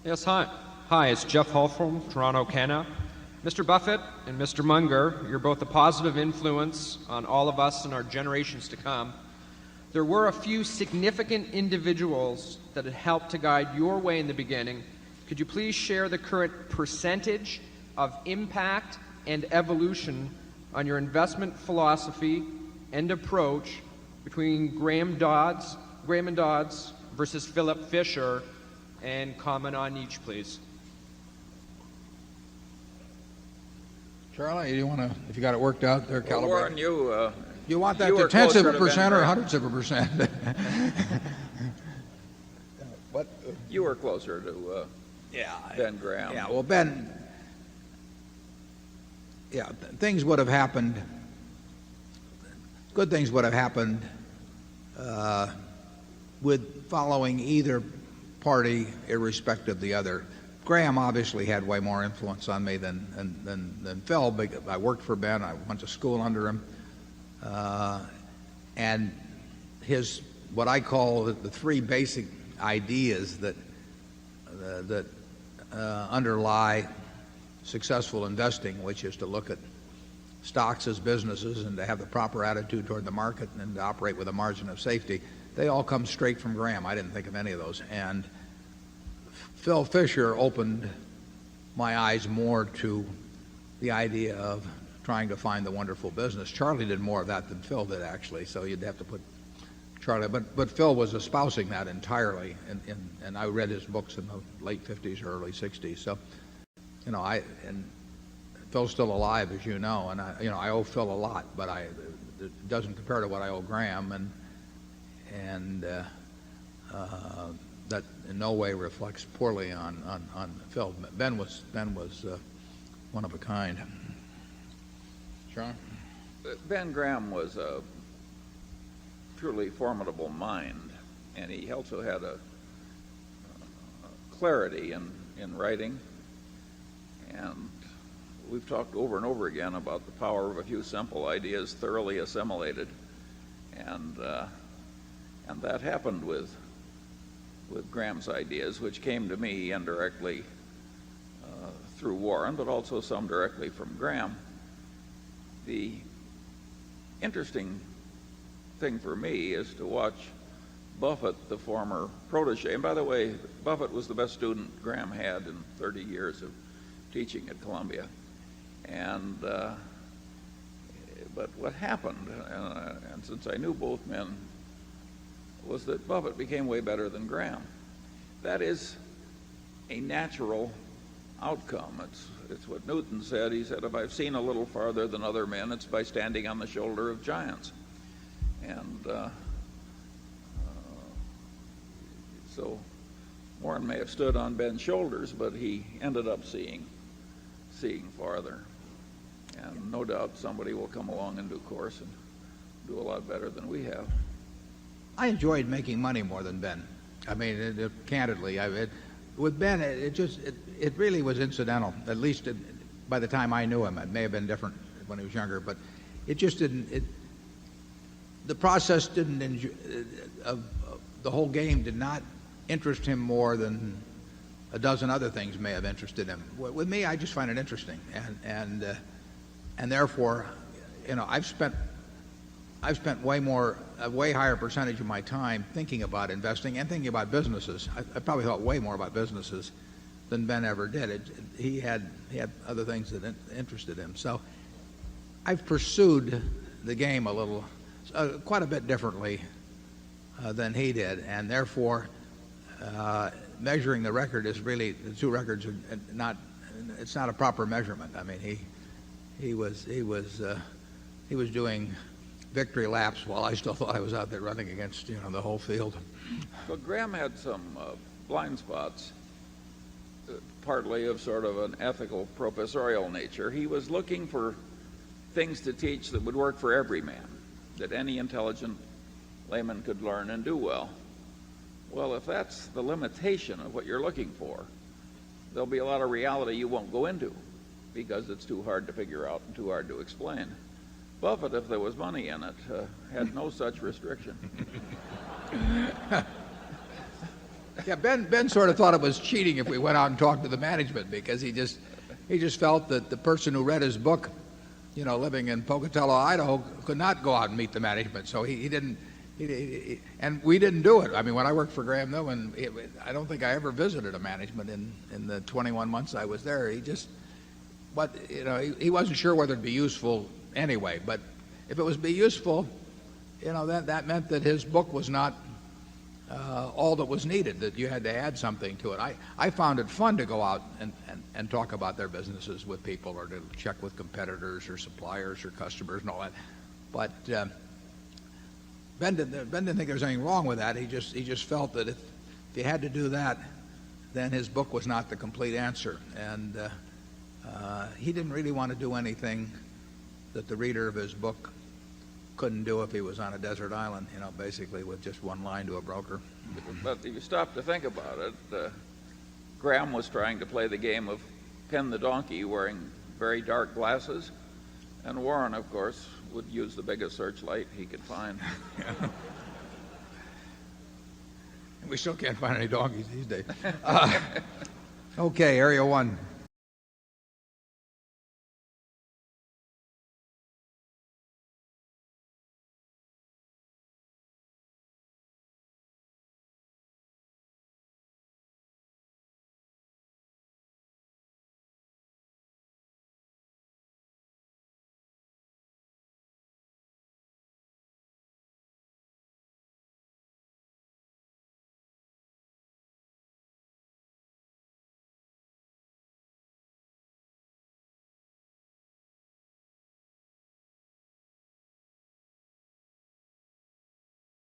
Yes, hi. Hi, it's Jeff Hull from Toronto, Canada. Mr. Buffett and Mr. Munger, you're both a positive influence on all of us and our generations to come. There were a few significant individuals that had helped to guide your way in the beginning. Could you please share the current percentage of impact and evolution on your investment philosophy and approach between Graham and Dodds versus Philip Fisher, and comment on each, please? Charlie, you want to, if you got it worked out there, well, Warren, you want that to tenths of a percent or hundredths of a percent? What? You were closer to Ben Graham. Yeah, well, Ben, things would have happened, good things would have happened with following either party irrespective of the other. Graham obviously had way more influence on me than Phil. I worked for Ben. I went to school under him. And his, what I call the three basic ideas that underlie successful investing, which is to look at stocks as businesses and to have the proper attitude toward the market and to operate with a margin of safety, they all come straight from Graham. I didn't think of any of those. And Phil Fisher opened my eyes more to the idea of trying to find the wonderful business. Charlie did more of that than Phil did, actually, so you'd have to put Charlie. But Phil was espousing that entirely, and I read his books in the late 50s or early 60s. So, and Phil's still alive, as you know, and I owe Phil a lot, but it doesn't compare to what I owe Graham, and that in no way reflects poorly on Phil. Ben was one of a kind. Sean? Ben Graham was a truly formidable mind, and he also had a clarity in writing. And we've talked over and over again about the power of a few simple ideas thoroughly assimilated, and that happened with Graham's ideas, which came to me indirectly through Warren, but also some directly from Graham. The interesting thing for me is to watch Buffett, the former protege. And by the way, Buffett was the best student Graham had in 30 years of teaching at Columbia. And but what happened, and since I knew both men, was that Buffett became way better than Graham. That is a natural outcome. It's what Newton said. He said, if I've seen a little farther than other men, it's by standing on the shoulder of giants. And so Warren may have stood on Ben's shoulders, but he ended up seeing farther. And no doubt somebody will come along in due course and do a lot better than we have. I enjoyed making money more than Ben. I mean, candidly, with Ben, it really was incidental. At least by the time I knew him, it may have been different when he was younger, but it just didn't. The process didn't. The whole game did not interest him more than a dozen other things may have interested him. With me, I just find it interesting, and therefore, I've spent a way higher percentage of my time thinking about investing and thinking about businesses. I probably thought way more about businesses than Ben ever did. He had other things that interested him. So I've pursued the game quite a bit differently than he did, and therefore measuring the record is really, the two records are not. It's not a proper measurement. I mean, he was doing victory laps while I still thought I was out there running against the whole field. But Graham had some blind spots, partly of sort of an ethical professorial nature. He was looking for things to teach that would work for every man, that any intelligent layman could learn and do well. Well, if that's the limitation of what you're looking for, there'll be a lot of reality you won't go into because it's too hard to figure out and too hard to explain. Buffett, if there was money in it, had no such restriction. Yeah, Ben sort of thought it was cheating if we went out and talked to the management, because he just felt that the person who read his book, living in Pocatello, Idaho, could not go out and meet the management. So he didn't, and we didn't do it. I mean, when I worked for Graham Newman, I don't think I ever visited a management in the 21 months I was there. He wasn't sure whether it'd be useful anyway. But if it was be useful, that meant that his book was not all that was needed, that you had to add something to it. I found it fun to go out and talk about their businesses with people, or to check with competitors or suppliers or customers and all that. But Ben didn't think there was anything wrong with that. He just felt that if he had to do that, then his book was not the complete answer. And he didn't really want to do anything that the reader of his book couldn't do if he was on a desert island, basically with just one line to a broker. But if you stop to think about it, Graham was trying to play the game of Ken the donkey wearing very dark glasses, and Warren, of course, would use the biggest searchlight he could find. We still can't find any donkeys these days. Okay, Area 1.